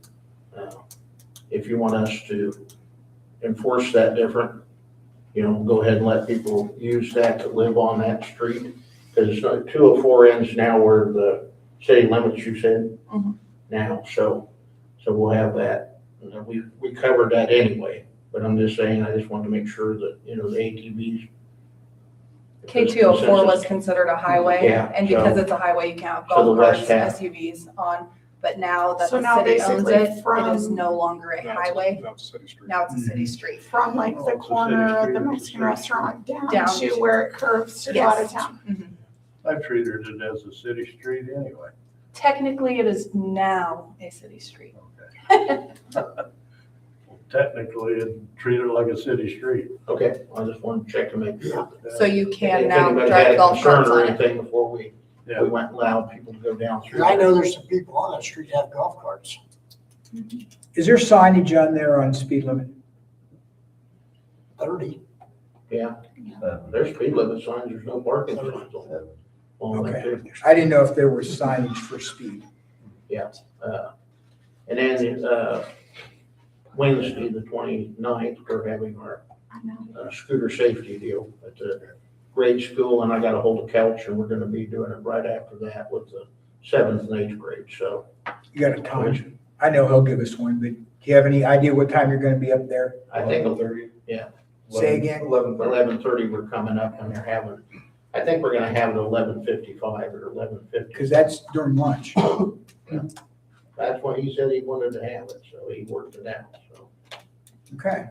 if you want us to enforce that different. Go ahead and let people use that to live on that street. Because 204 ends now where the city limits, you said, Mhm. now. So we'll have that. We covered that anyway, but I'm just saying, I just wanted to make sure that, the ATVs. K204 was considered a highway, Yeah, and because so- it's a highway, you can't have So the golf west carts, half. SUVs on. But now that So the now city owns basically it, it is from- no longer a highway. Now it's a city street. Now it's a city street. From like Oh, the it's a city corner of the street, Mexican it's a city restaurant Down down to to- where it curves to go Yes. out of town. Mhm. I treated it as a city street anyway. Technically, it is now a city street. Technically, it treated like a city street. Okay, I just wanted to check to make sure. So you can If now anybody had drive a golf concern carts or on it. anything before we Yeah. went and allowed people to go down through. I know there's some people on that street that have golf carts. Is there signage on there on speed limit? 30. Yeah, there's speed limit signs, there's no parking signs on that. On that Okay. too. I didn't know if there was signage for speed. And then, Wednesday, the 29th, we're having our I know. scooter safety deal at the grade school, and I got a hold of Couch, and we're gonna be doing it right after that with the 7th and 8th grade, so. You got a time? I know he'll give us one, but do you have any idea what time you're gonna be up there? I think 11:30. Yeah. Say again? 11:30. 11:30, we're coming up, and they're having, I think we're gonna have it 11:55 or 11:50. Because that's during lunch. That's what he said he wanted to have it, so he worked it out, so. Okay.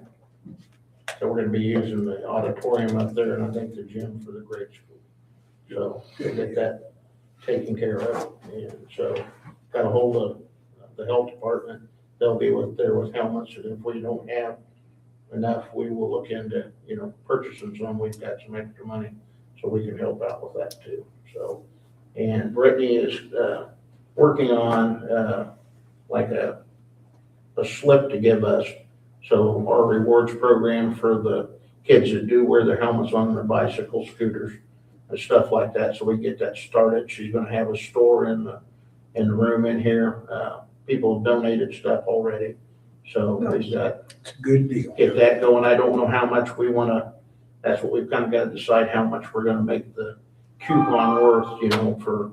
So we're gonna be using the auditorium up there, and I think the gym for the grade school. So, we'll get that taken care of, and so, got a hold of the health department. They'll be there with helmets, and if we don't have enough, we will look into, purchasing some. We've got some extra money, so we can help out with that too, so. And Brittany is, working on, like a slip to give us. So our rewards program for the kids that do wear their helmets on their bicycles, scooters, and stuff like that. So we get that started. She's gonna have a store in the room in here. People have donated stuff already. So we've got, It's a good deal. get that going. I don't know how much we wanna that's what we've kind of got to decide how much we're gonna make the coupon worth, you know, for,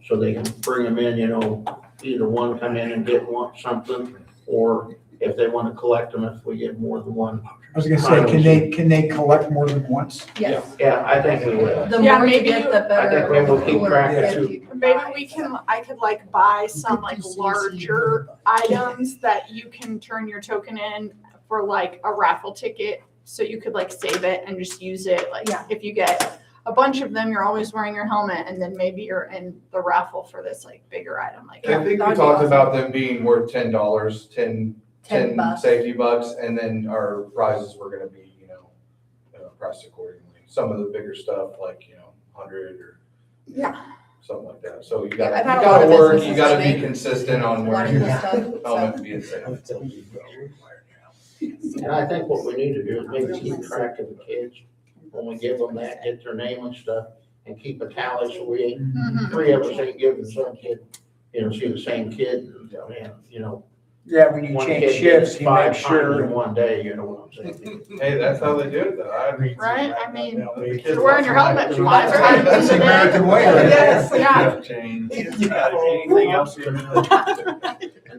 so they can bring them in, you know, either one come in and get one, something, or if they want to collect them if we get more than one. I was gonna say, can they collect more than once? Yes. Yeah, I think we will. The Yeah, more you maybe get, the I think better. we will keep track Yeah. of it. Maybe I could like buy some like larger items that you can turn your token in for like a raffle ticket. So you could like save it and just use it. Like Yeah. if you get a bunch of them, you're always wearing your helmet, and then maybe you're in the raffle for this like bigger item. Like I think that we would be talked awesome. about them being worth $10, 10 $10. safety bucks, and then our prizes were gonna be, priced accordingly. Some of the bigger stuff, like, 100 or Yeah. something like that. So you Yeah, gotta, I've you had a lot of gotta work, you businesses gotta that be make consistent on A lot of wearing cool your stuff, so. helmet and being safe. And I think what we need to do is maybe keep track of the kids when we give them that, get their name and stuff, and keep a tally so we ain't, Mhm. three of us ain't giving some kid, see the same kid, and, Yeah, when you one change kid shifts, gets you make 5 times sure. in one day, you know what I'm saying? Hey, that's how they do it though. Right? I mean, The kids you're wearing your watching helmet that. 5 times That's in a day. American way, right? Yes, yeah. Change. Anything else? And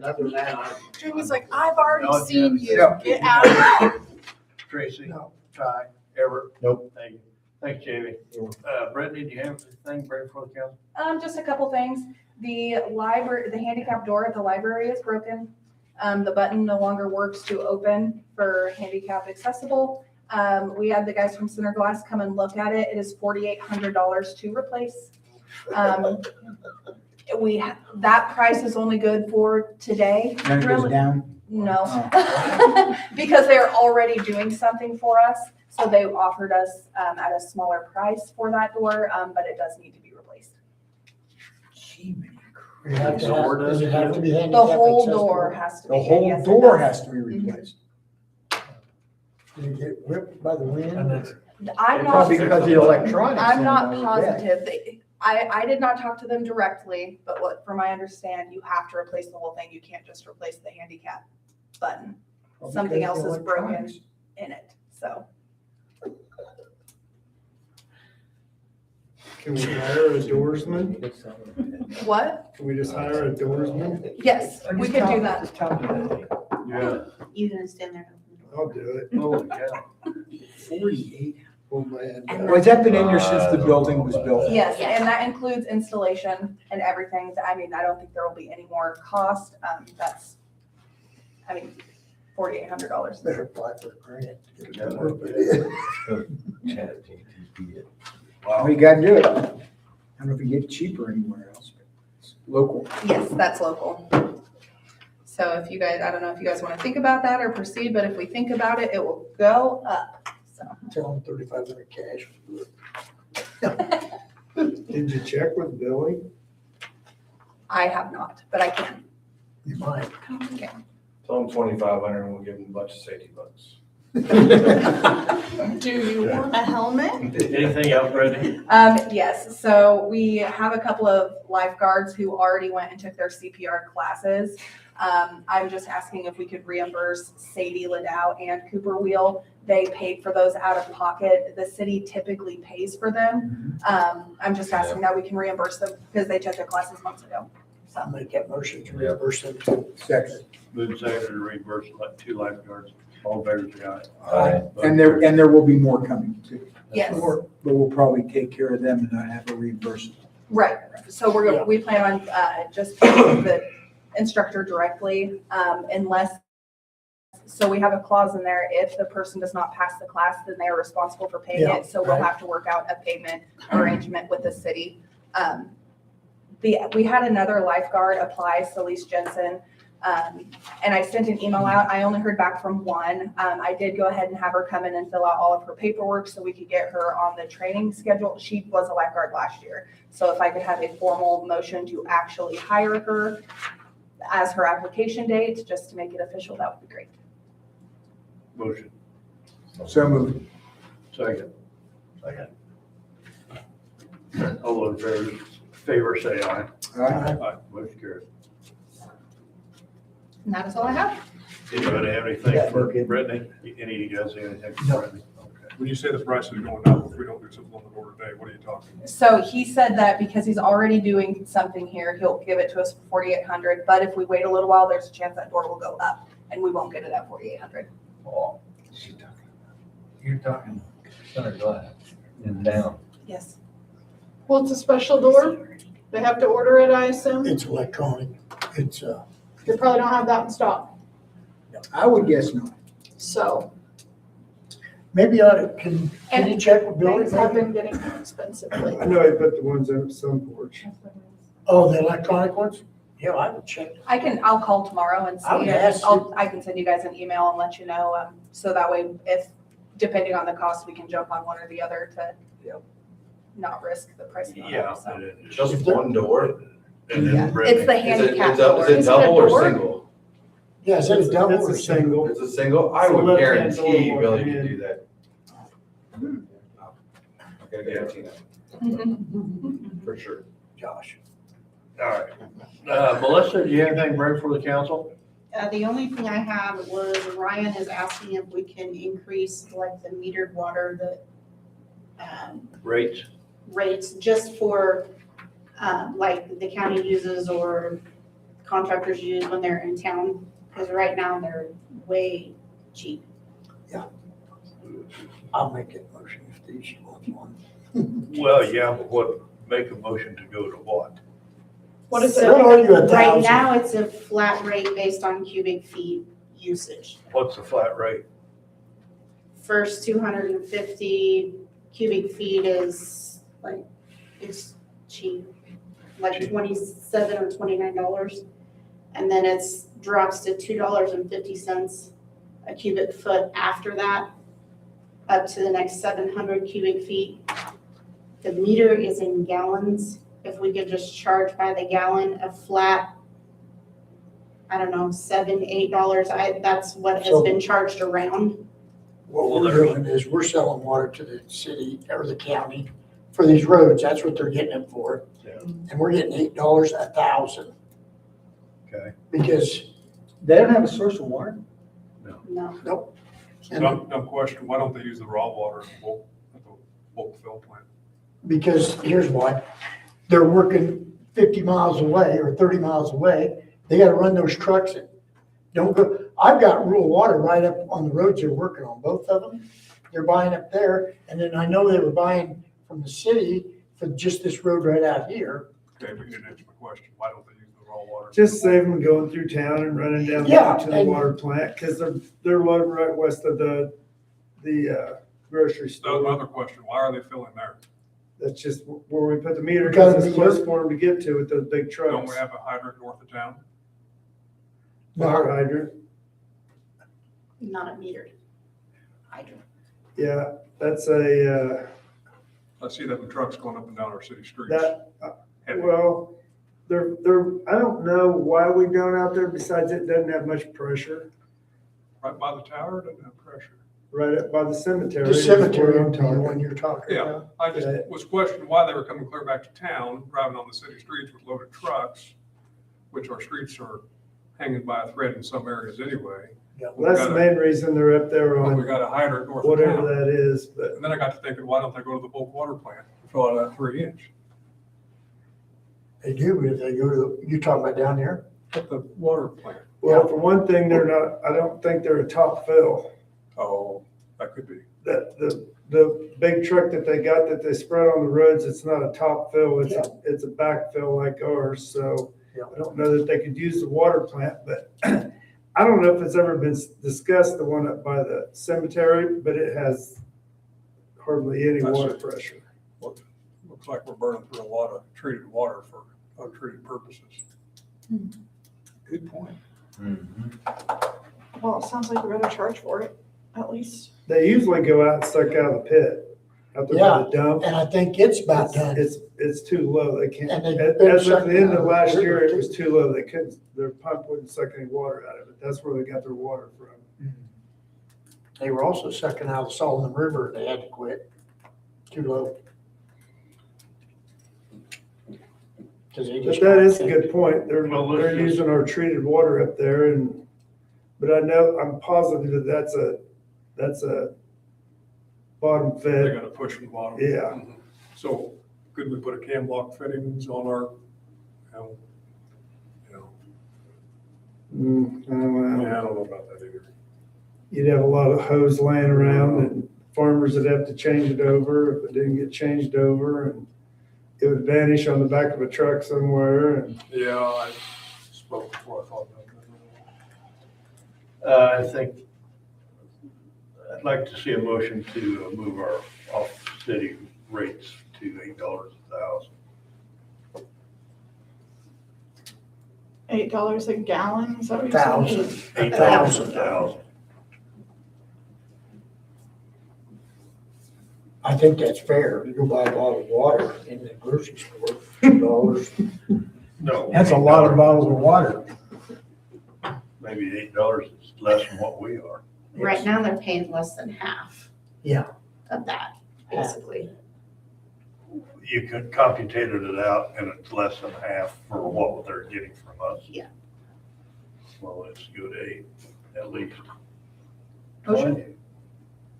other than that, Jamie's like, I've already No, seen you. No. Get out of here. Tracy? No. Ty? Everett? Nope. Thank you. Thanks, Jamie. Brittany, do you have anything ready for the council? Just a couple things. The library, the handicap door at the library is broken. The button no longer works to open for handicap accessible. We had the guys from Center Glass come and look at it. It is $4,800 to replace. That price is only good for today. Then it goes Really? down. No, because they're already doing something for us. So they offered us at a smaller price for that door, but it does need to be replaced. Does it have to be The handicap whole accessible? door has to be. The whole yes, it door does. has to be replaced. Did it get ripped by the wind? I'm not, Probably because of the electronics. I'm in not it, I would bet. positive. I did not talk to them directly, but what, from my understand, you have to replace the whole thing. You can't just replace the handicap button Probably something because of else the is broken. electronics. in it, so. Can we hire a doorsman? What? Can we just hire a doorsman? Yes, we could do that. Just tell them that. Yeah. You gonna stand there? I'll do it. Holy cow. 48. Oh, man. Well, has that been in there since the building was built? Yes, and that includes installation and everything. I mean, I don't think there will be any more cost. That's, I mean, $4,800. Better apply for a grant. Well, you gotta do it. I don't know if you get it cheaper anywhere else, but it's local. Yes, that's local. So if you guys, I don't know if you guys want to think about that or proceed, but if we think about it, it will go up, so. Tell them 3,500 cash. Did you check with Billy? I have not, but I can. You might. Okay. Tell them 2,500 and we'll give them a bunch of safety bucks. Do you want a helmet? Anything else, Brittany? Yes, so we have a couple of lifeguards who already went and took their CPR classes. I'm just asking if we could reimburse Sadie Ladow and Cooper Wheel. They paid for those out of pocket. The city typically pays for them. I'm just asking that we can reimburse them because they took their classes months ago. I'll make that motion to reimburse them to. Second. Move second to reimburse like 2 lifeguards. All in favor, say aye. Aye. And there will be more coming too. Yes. But we'll probably take care of them and not have a reimbursement. Right, so we plan on, just paying the instructor directly, unless, so we have a clause in there, if the person does not pass the class, then they are responsible for paying Yeah, it, so we'll right. have to work out a payment arrangement with the city. We had another lifeguard apply, Celeste Jensen, and I sent an email out. I only heard back from one. I did go ahead and have her come in and fill out all of her paperwork so we could get her on the training schedule. She was a lifeguard last year. So if I could have a formal motion to actually hire her as her application date, just to make it official, that would be great. Motion. So moved. Second. All those in favor, say aye. All right. Aye. Motion carries. And that is all I have. Anybody have anything Yeah, for okay. Brittany? Any of you guys have anything No. for Brittany? Okay. When you say the price is going up, if we don't do something on the door today, what are you talking? So he said that because he's already doing something here, he'll give it to us for 4,800, but if we wait a little while, there's a chance that door will go up and we won't get it at 4,800. Oh, you're talking center glass and down. Yes. Well, it's a special door. They have to order it, I assume. It's electronic. It's, They probably don't have that in stock. I would guess not. So maybe can you check with Billy? things have been getting expensive I lately. know they put the ones in some porch. Oh, the electronic ones? Yeah, I would check. I'll call tomorrow and see. I would ask I can send you guys an email and let you know, so that way if, depending on the cost, we can jump on one or the other to not risk the price. going up, so. Just one door? And Yeah, then it's the Is it, handicap is it door. is it Is it a double or door? single? Yeah, is that a double It's or a single? single. It's a single? I It's a would left-hand guarantee door, Billy one-hand. could do that. I can guarantee that, for sure. Josh. All right. Melissa, do you have anything to bring for the council? The only thing I have was Ryan is asking if we can increase like the metered water, Rates? rates just for, like the county uses or contractors use when they're in town. Because right now they're way cheap. I'll make that motion if she wants one. Well, yeah, but what, make a motion to go to what? What is it? What are you, a Right thousand? now, it's a flat rate based on cubic feet usage. What's the flat rate? First 250 cubic feet is like, it's cheap, like Cheap. $27 or $29. And then it's drops to $2.50 a cubic foot after that, up to the next 700 cubic feet. The meter is in gallons. If we could just charge by the gallon, a flat, I don't know, $7, $8, that's what has So- been charged around. What Well, we're doing is we're selling water to the city or the county for these roads. That's what they're getting it for. Yeah. And we're getting $8 a thousand Okay. because, They don't have a source of water? No. and Dumb question, why don't they use the raw water at the bulk fill plant? because here's why. They're working 50 miles away or 30 miles away. They gotta run those trucks in. Don't go, I've got rural water right up on the roads they're working on, both of them. They're buying up there, and then I know they were buying from the city for just this road right out here. Okay, but you didn't answer my question, why don't they use the raw water? Just save them going through town and running down Yeah, to the and- water plant, cause they're loading right west of the grocery That was my store. other question, why are they filling there? That's just where we put the meter, Got cause a it's close meter? for them to get to with those big Don't trucks. we have a hydrant north of town? Fire hydrant, Not a metered hydrant. yeah, that's a, I see them trucks going up and down our city streets. that, Heavy. well, I don't know why we don't out there, besides it doesn't have much pressure. Right by the tower, doesn't have pressure. Right up by the cemetery. The is where cemetery I'm would be the talking. one you're talking Yeah, about. I just Yeah. was questioning why they were coming clear back to town, driving on the city streets with loaded trucks, which our streets are hanging by a thread in some areas anyway. Well, that's the main reason they're up there But we on got a hydrant north of whatever town. that is, but And then I got to thinking, why don't they go to the bulk water plant and fill out that 3-inch? They do, but if they go to, you talking about down there? At the water plant. well, for one thing, they're not, I don't think they're a top fill. Oh, that could be. That, the big truck that they got that they spread on the roads, it's not a top fill, it's a backfill like ours, so Yeah. I don't know that they could use the water plant, but I don't know if it's ever been discussed, the one up by the cemetery, but it has hardly any That's water it. pressure. Looks like we're burning through a lot of treated water for untreated purposes. Good point. Well, it sounds like we're gonna charge for it, at least. They usually go out and suck out of the pit, out there by the dump. And I think it's about done. It's too low, they can't, And they- as of the end of last they're- year, it was too low, they couldn't, their pump wouldn't suck any water out of it, that's where they got their water from. They were also sucking out of Solomon River. They had to quit. Too low. Cause they But just. that is a good point, they're Well, let's just- using our treated water up there but I know, I'm positive that that's a bottom They fed. gotta push from the bottom. Yeah. Mhm. So could we put a cam lock fittings on our, you know, I don't know. I don't know about that either. You'd have a lot of hose laying around and farmers would have to change it over if it didn't get changed over, and it would vanish on the back of a truck somewhere, and Yeah, I spoke before I thought about that. I think, I'd like to see a motion to move our off-city rates to $8 a thousand. $8 a gallon, is that what you're saying? Thousand. $8 a thousand. I think that's fair. You go buy a bottle of water in the grocery store, $2. No. That's a lot of bottles of water. Maybe $8 is less than what we are. Right now, they're paying less than half. Yeah. Of that, basically. You could computate it out and it's less than half for what they're getting from us. Yeah. Well, let's go to 8 at least. Motion?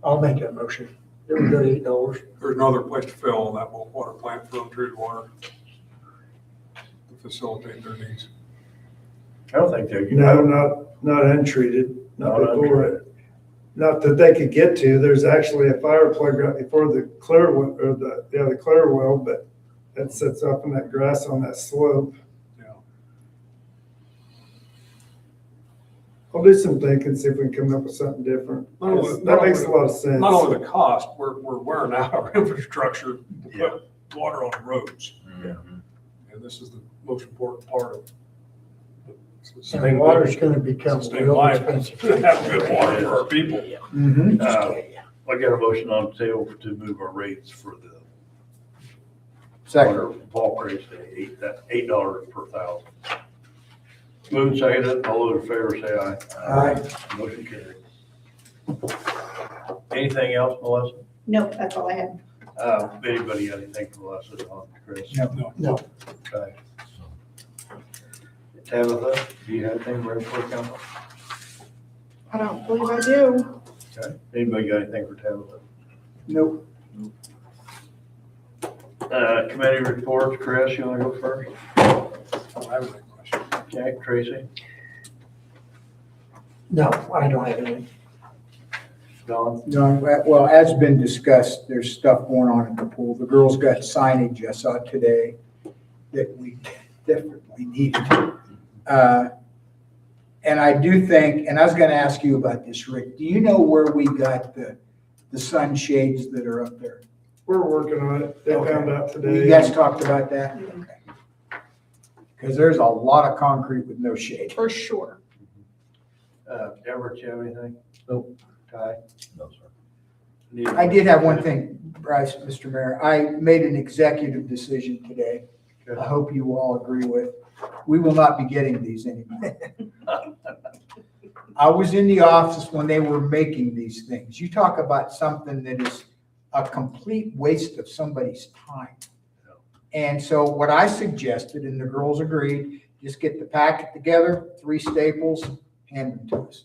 I'll make that motion. It was good, $8. There's no other place to fill on that water plant for untreated water to facilitate their needs. I don't think they. no, not untreated, not Not before it. Not that they could get to. There's actually a fire plug right before the clear well, or the clear well, but that sits up in that grass on that slope. Yeah. I'll do some thinking, see if we can come up with something different. Not only- That makes a lot of sense. Not only the cost, we're wearing out our infrastructure to Yeah. put water on the roads. Mhm. And this is the most important part of. And water's gonna become Sustain real life, expensive. to have good water for our people. Mm-hmm. I got a motion on the table to move our rates for the Second. water bulk rates to $8 per thousand. Move and second it, all those in favor say aye. Aye. Motion carried. Anything else, Melissa? Nope, that's all I had. Anybody got anything for Melissa on Chris? No. Okay. Tabitha, do you have anything for report council? I don't believe I do. Okay. Anybody got anything for Tabitha? Nope. Committee reports, Chris, you wanna go first? I don't have any questions. Okay, Tracy, No, I don't have anything. Don? No, well, as been discussed, there's stuff going on at the pool. The girls got signage I saw today that we definitely needed. And I do think, and I was gonna ask you about this, Rick, do you know where we got the sunshades that are up there? We're working on it. They found out today. You guys talked about that? Okay. Because there's a lot of concrete with no shade. For sure. Everett, you have anything? Nope. Ty? No, sir. Anita? I did have one thing, Bryce, Mr. Mayor. I made an executive decision today. Good. I hope you all agree with. We will not be getting these anymore. I was in the office when they were making these things. You talk about something that is a complete waste of somebody's time. And so what I suggested, and the girls agreed, just get the packet together, 3 staples, hand them to us.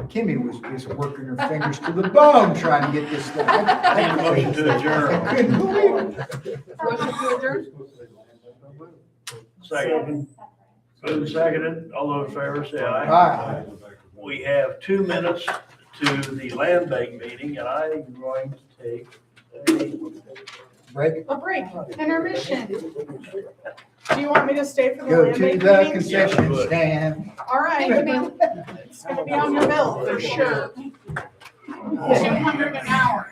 Kimmy was just working her fingers to the bone trying to get this thing. Need a motion to adjourn. I couldn't believe it. Motion to adjourn? Second. Moved and seconded, all those in favor say aye. Aye. We have 2 minutes to the land bank meeting, and I'm going to take a Break. A break, intermission. Do you want me to stay for the Go land to bank the meeting? concession Yeah. stand. All right. It's gonna be on your bill for sure. 200 an hour.